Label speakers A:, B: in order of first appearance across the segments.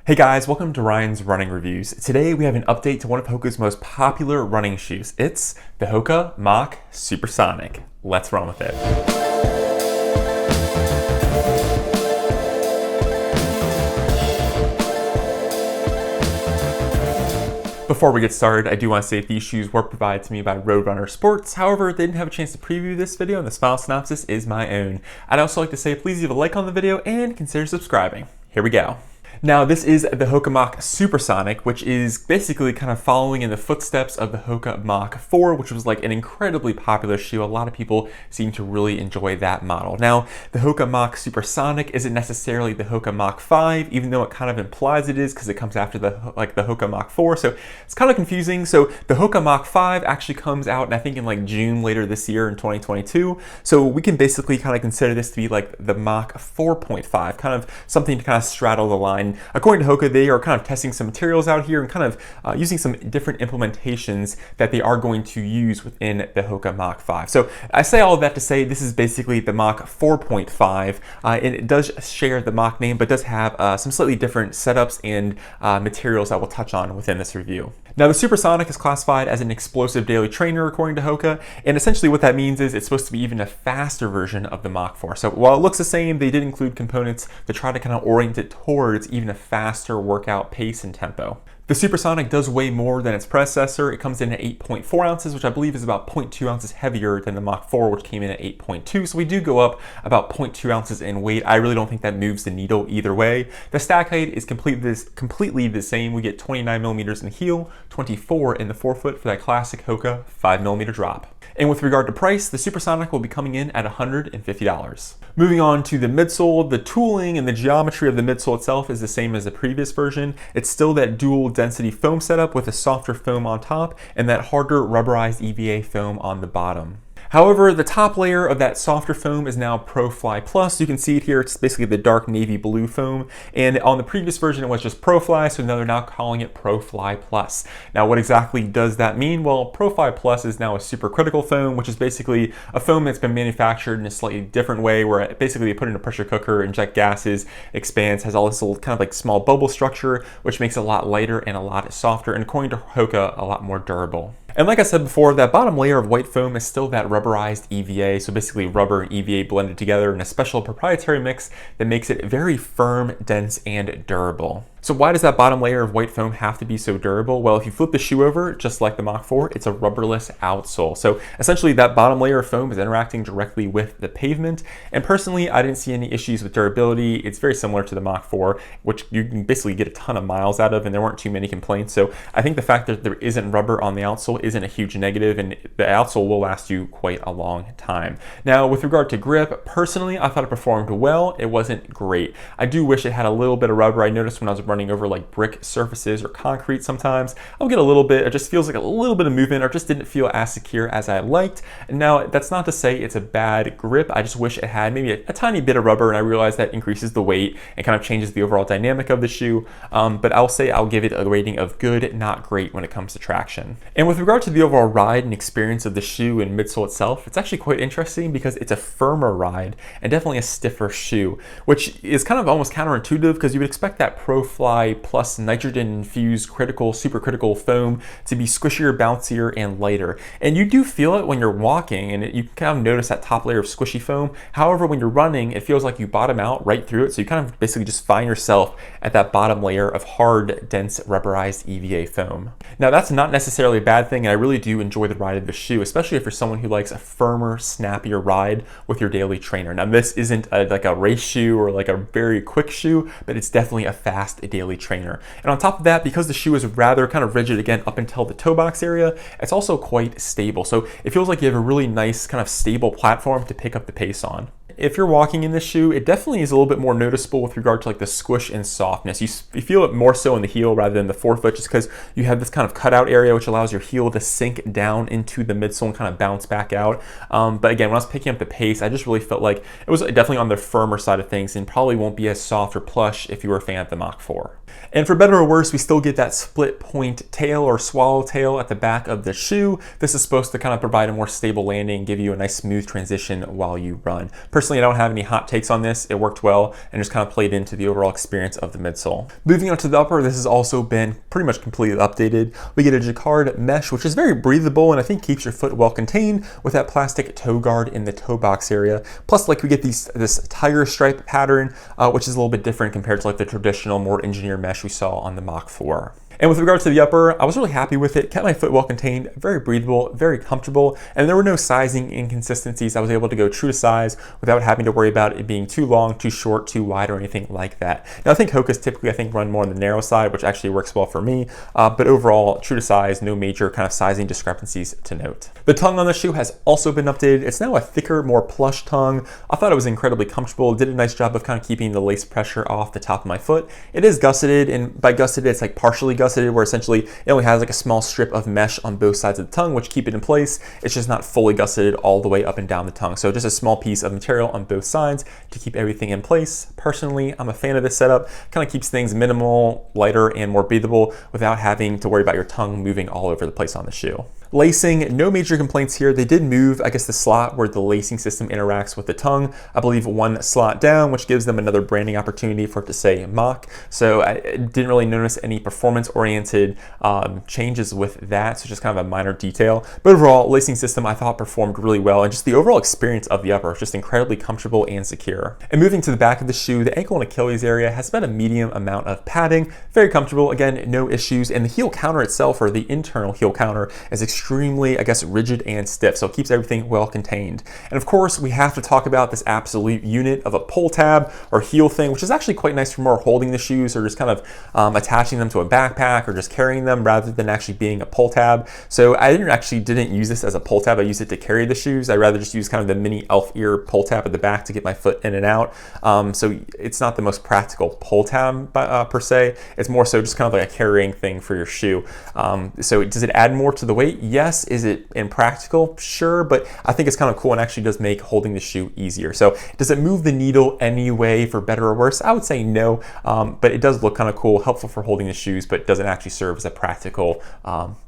A: Hey guys, welcome to Ryan's Running Reviews. Today we have an update to one of HOKA's most popular running shoes. It's the HOKA Mach Supersonic. Let's run with it. Before we get started, I do want to say these shoes were provided to me by Roadrunner Sports. However, they didn't have a chance to preview this video and the file synopsis is my own. I'd also like to say please leave a like on the video and consider subscribing. Here we go. Now this is the HOKA Mach Supersonic, which is basically kind of following in the footsteps of the HOKA Mach 4, which was like an incredibly popular shoe. A lot of people seem to really enjoy that model. Now, the HOKA Mach Supersonic isn't necessarily the HOKA Mach 5, even though it kind of implies it is because it comes after the HOKA Mach 4, so it's kind of confusing. So the HOKA Mach 5 actually comes out, and I think in like June later this year in 2022. So we can basically kind of consider this to be like the Mach 4.5, kind of something to kind of straddle the line. According to HOKA, they are kind of testing some materials out here and kind of using some different implementations that they are going to use within the HOKA Mach 5. So I say all of that to say this is basically the Mach 4.5, and it does share the Mach name, but does have some slightly different setups and materials I will touch on within this review. Now, the Supersonic is classified as an explosive daily trainer according to HOKA, and essentially what that means is it's supposed to be even a faster version of the Mach 4. So while it looks the same, they did include components to try to kind of orient it towards even a faster workout pace and tempo. The Supersonic does weigh more than its predecessor. It comes in at 8.4 ounces, which I believe is about 0.2 ounces heavier than the Mach 4, which came in at 8.2. So we do go up about 0.2 ounces in weight. I really don't think that moves the needle either way. The stack height is completely the same. We get 29 millimeters in the heel, 24 in the forefoot for that classic HOKA 5 millimeter drop. And with regard to price, the Supersonic will be coming in at $150. Moving on to the midsole, the tooling and the geometry of the midsole itself is the same as the previous version. It's still that dual density foam setup with a softer foam on top and that harder rubberized EVA foam on the bottom. However, the top layer of that softer foam is now ProFly Plus. You can see it here, it's basically the dark navy blue foam. And on the previous version, it was just ProFly, so now they're now calling it ProFly Plus. Now, what exactly does that mean? Well, ProFly Plus is now a supercritical foam, which is basically a foam that's been manufactured in a slightly different way, where basically they put it in a pressure cooker, inject gases, expands, has all this little kind of like small bubble structure, which makes it a lot lighter and a lot softer, and according to HOKA, a lot more durable. And like I said before, that bottom layer of white foam is still that rubberized EVA, so basically rubber and EVA blended together in a special proprietary mix that makes it very firm, dense, and durable. So why does that bottom layer of white foam have to be so durable? Well, if you flip the shoe over, just like the Mach 4, it's a rubberless outsole. So essentially that bottom layer of foam is interacting directly with the pavement. And personally, I didn't see any issues with durability. It's very similar to the Mach 4, which you can basically get a ton of miles out of, and there weren't too many complaints. So I think the fact that there isn't rubber on the outsole isn't a huge negative, and the outsole will last you quite a long time. Now, with regard to grip, personally, I thought it performed well. It wasn't great. I do wish it had a little bit of rubber. I noticed when I was running over like brick surfaces or concrete sometimes, I'll get a little bit, it just feels like a little bit of movement, or just didn't feel as secure as I liked. And now, that's not to say it's a bad grip. I just wish it had maybe a tiny bit of rubber, and I realize that increases the weight and kind of changes the overall dynamic of the shoe. But I'll say I'll give it a rating of good, not great when it comes to traction. And with regard to the overall ride and experience of the shoe and midsole itself, it's actually quite interesting because it's a firmer ride and definitely a stiffer shoe, which is kind of almost counterintuitive because you would expect that ProFly Plus nitrogen-infused supercritical foam to be squishier, bouncier, and lighter. And you do feel it when you're walking, and you kind of notice that top layer of squishy foam. However, when you're running, it feels like you bottom out right through it, so you kind of basically just find yourself at that bottom layer of hard, dense, rubberized EVA foam. Now, that's not necessarily a bad thing, and I really do enjoy the ride of the shoe, especially if you're someone who likes a firmer, snappier ride with your daily trainer. Now, this isn't like a race shoe or like a very quick shoe, but it's definitely a fast daily trainer. And on top of that, because the shoe is rather kind of rigid again up until the toe box area, it's also quite stable. So it feels like you have a really nice kind of stable platform to pick up the pace on. If you're walking in this shoe, it definitely is a little bit more noticeable with regard to like the squish and softness. You feel it more so in the heel rather than the forefoot, just because you have this kind of cutout area which allows your heel to sink down into the midsole and kind of bounce back out. But again, when I was picking up the pace, I just really felt like it was definitely on the firmer side of things and probably won't be as soft or plush if you were a fan of the Mach 4. And for better or worse, we still get that split point tail or swallowtail at the back of the shoe. This is supposed to kind of provide a more stable landing and give you a nice smooth transition while you run. Personally, I don't have any hot takes on this. It worked well and just kind of played into the overall experience of the midsole. Moving on to the upper, this has also been pretty much completely updated. We get a jacquard mesh, which is very breathable and I think keeps your foot well contained with that plastic toe guard in the toe box area. Plus, like, we get this tiger stripe pattern, which is a little bit different compared to like the traditional, more engineered mesh we saw on the Mach 4. And with regard to the upper, I was really happy with it. Kept my foot well contained, very breathable, very comfortable, and there were no sizing inconsistencies. I was able to go true to size without having to worry about it being too long, too short, too wide, or anything like that. Now, I think HOKAs typically, run more on the narrow side, which actually works well for me, but overall, true to size, no major kind of sizing discrepancies to note. The tongue on the shoe has also been updated. It's now a thicker, more plush tongue. I thought it was incredibly comfortable. Did a nice job of kind of keeping the lace pressure off the top of my foot. It is gusseted, and by gusseted, it's like partially gusseted, where essentially it only has like a small strip of mesh on both sides of the tongue, which keep it in place. It's just not fully gusseted all the way up and down the tongue. So just a small piece of material on both sides to keep everything in place. Personally, I'm a fan of this setup. Kind of keeps things minimal, lighter, and more breathable without having to worry about your tongue moving all over the place on the shoe. Lacing, no major complaints here. They did move, the slot where the lacing system interacts with the tongue, I believe one slot down, which gives them another branding opportunity for it to say Mach. So I didn't really notice any performance-oriented changes with that, so just kind of a minor detail. But overall, lacing system I thought performed really well, and just the overall experience of the upper is just incredibly comfortable and secure. And moving to the back of the shoe, the ankle and Achilles area has about a medium amount of padding, very comfortable, again, no issues. And the heel counter itself, or the internal heel counter, is extremely, rigid and stiff, so it keeps everything well contained. And of course, we have to talk about this absolute unit of a pull tab or heel thing, which is actually quite nice for more holding the shoes or just kind of attaching them to a backpack or just carrying them rather than actually being a pull tab. So I didn't use this as a pull tab. I used it to carry the shoes. I rather just use kind of the mini elf ear pull tab at the back to get my foot in and out. So it's not the most practical pull tab per se. It's more so just kind of like a carrying thing for your shoe. So does it add more to the weight? Yes. Is it impractical? Sure, but I think it's kind of cool and actually does make holding the shoe easier. So does it move the needle anyway for better or worse? I would say no, but it does look kind of cool, helpful for holding the shoes, but doesn't actually serve as a practical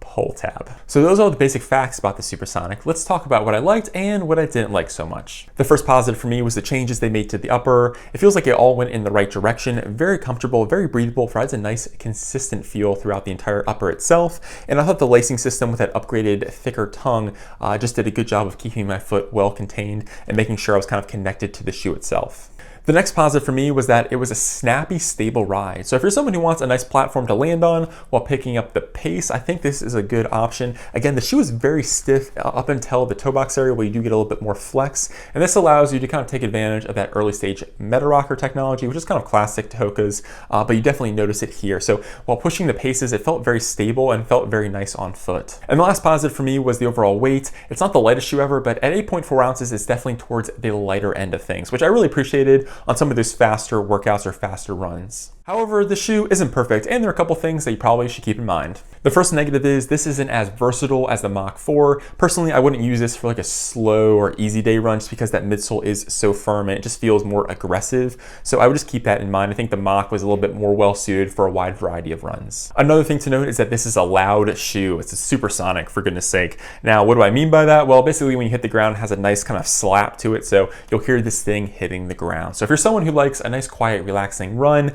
A: pull tab. So those are the basic facts about the Supersonic. Let's talk about what I liked and what I didn't like so much. The first positive for me was the changes they made to the upper. It feels like it all went in the right direction. Very comfortable, very breathable, provides a nice consistent feel throughout the entire upper itself. And I thought the lacing system with that upgraded thicker tongue just did a good job of keeping my foot well contained and making sure I was kind of connected to the shoe itself. The next positive for me was that it was a snappy, stable ride. So if you're someone who wants a nice platform to land on while picking up the pace, I think this is a good option. Again, the shoe is very stiff up until the toe box area where you do get a little bit more flex. And this allows you to kind of take advantage of that early stage meta rocker technology, which is kind of classic to HOKAs, but you definitely notice it here. So while pushing the paces, it felt very stable and felt very nice on foot. And the last positive for me was the overall weight. It's not the lightest shoe ever, but at 8.4 ounces, it's definitely towards the lighter end of things, which I really appreciated on some of those faster workouts or faster runs. However, the shoe isn't perfect, and there are a couple things that you probably should keep in mind. The first negative is this isn't as versatile as the Mach 4. Personally, I wouldn't use this for like a slow or easy day run just because that midsole is so firm and it just feels more aggressive. So I would just keep that in mind. I think the Mach was a little bit more well suited for a wide variety of runs. Another thing to note is that this is a loud shoe. It's a Supersonic, for goodness sake. Now, what do I mean by that? Well, basically when you hit the ground, it has a nice kind of slap to it, so you'll hear this thing hitting the ground. So if you're someone who likes a nice, quiet, relaxing run,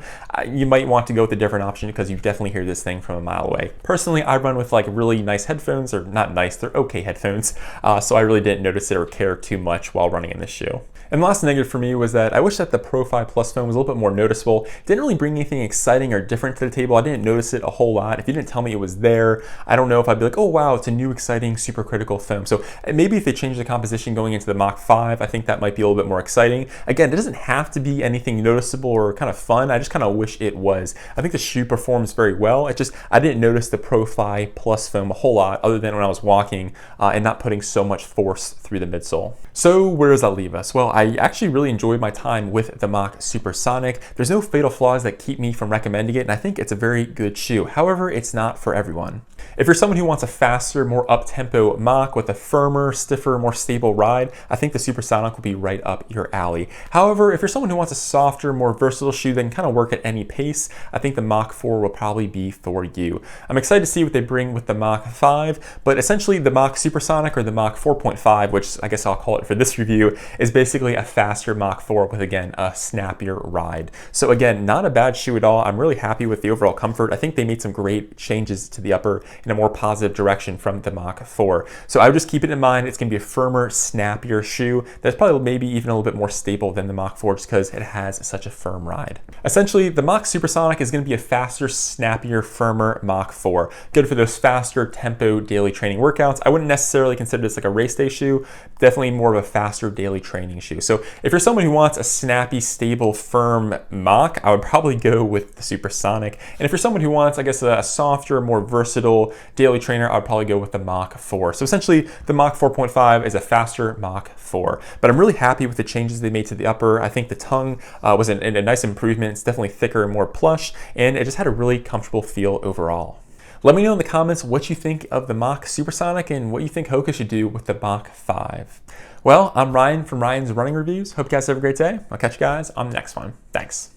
A: you might want to go with a different option because you definitely hear this thing from a mile away. Personally, I run with like really nice headphones, or not nice, they're okay headphones, so I really didn't notice it or care too much while running in this shoe. And the last negative for me was that I wish that the Pro-Fi Plus foam was a little bit more noticeable. Didn't really bring anything exciting or different to the table. I didn't notice it a whole lot. If you didn't tell me it was there, I don't know if I'd be like, oh wow, it's a new exciting supercritical foam. So maybe if they change the composition going into the Mach 5, I think that might be a little bit more exciting. Again, it doesn't have to be anything noticeable or kind of fun. I just kind of wish it was. I think the shoe performs very well. It just, I didn't notice the Pro-Fi Plus foam a whole lot other than when I was walking and not putting so much force through the midsole. So where does that leave us? Well, I actually really enjoyed my time with the Mach Supersonic. There's no fatal flaws that keep me from recommending it, and I think it's a very good shoe. However, it's not for everyone. If you're someone who wants a faster, more up-tempo Mach with a firmer, stiffer, more stable ride, I think the Supersonic will be right up your alley. However, if you're someone who wants a softer, more versatile shoe that can kind of work at any pace, I think the Mach 4 will probably be for you. I'm excited to see what they bring with the Mach 5, but essentially the Mach Supersonic, or the Mach 4.5, which I guess I'll call it for this review, is basically a faster Mach 4 with, again, a snappier ride. So again, not a bad shoe at all. I'm really happy with the overall comfort. I think they made some great changes to the upper in a more positive direction from the Mach 4. So I would just keep it in mind. It's going to be a firmer, snappier shoe that's probably maybe even a little bit more stable than the Mach 4 just because it has such a firm ride. Essentially, the Mach Supersonic is going to be a faster, snappier, firmer Mach 4. Good for those faster tempo daily training workouts. I wouldn't necessarily consider this like a race day shoe, definitely more of a faster daily training shoe. So if you're someone who wants a snappy, stable, firm Mach, I would probably go with the Supersonic. And if you're someone who wants, I guess, a softer, more versatile daily trainer, I'd probably go with the Mach 4. So essentially, the Mach 4.5 is a faster Mach 4. But I'm really happy with the changes they made to the upper. I think the tongue was a nice improvement. It's definitely thicker and more plush, and it just had a really comfortable feel overall. Let me know in the comments what you think of the Mach Supersonic and what you think HOKA should do with the Mach 5. Well, I'm Ryan from Ryan's Running Reviews. Hope you guys have a great day. I'll catch you guys on the next one. Thanks.